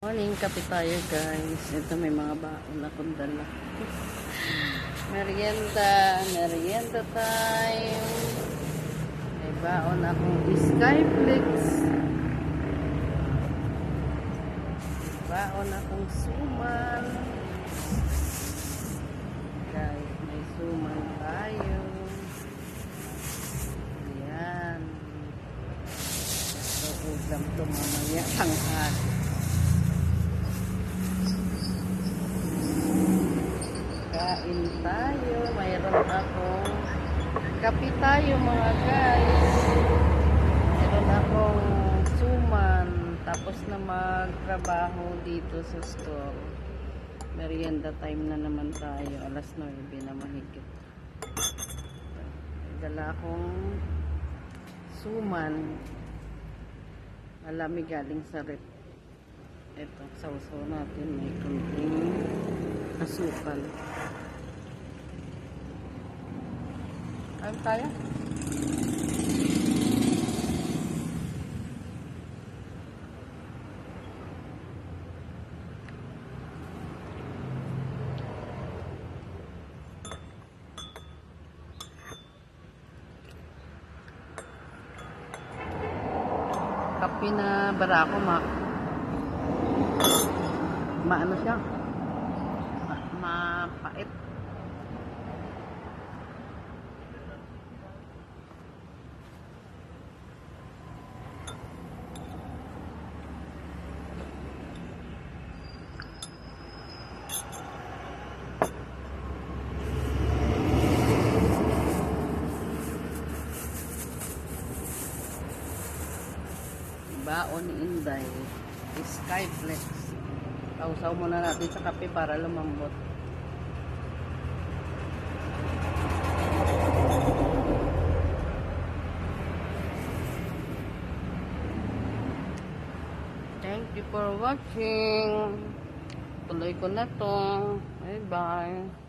Morning, kape tayo guys. Ito may mga baon akong dala. Merienda time. May baon akong Skyflex. Baon akong suman. Guys, may suman tayo. Ayan. Ito ulam to mamaya tanghali. Kain tayo. Mayroon akong kape tayo mga guys. Mayroon akong suman. Tapos na magtrabaho dito sa store. Merienda time na naman tayo. Alas 9 na mahigit. Dala akong suman. Malamig galing sa rep. Ito, sausaw natin. May kunting asukal. Ayun tayo. Kape na barako maano siya? Mapait. Baon ni Inday Skyflex. Sausaw muna natin sa kape para lumambot. Thank you for watching. Tuloy ko na to. Bye bye.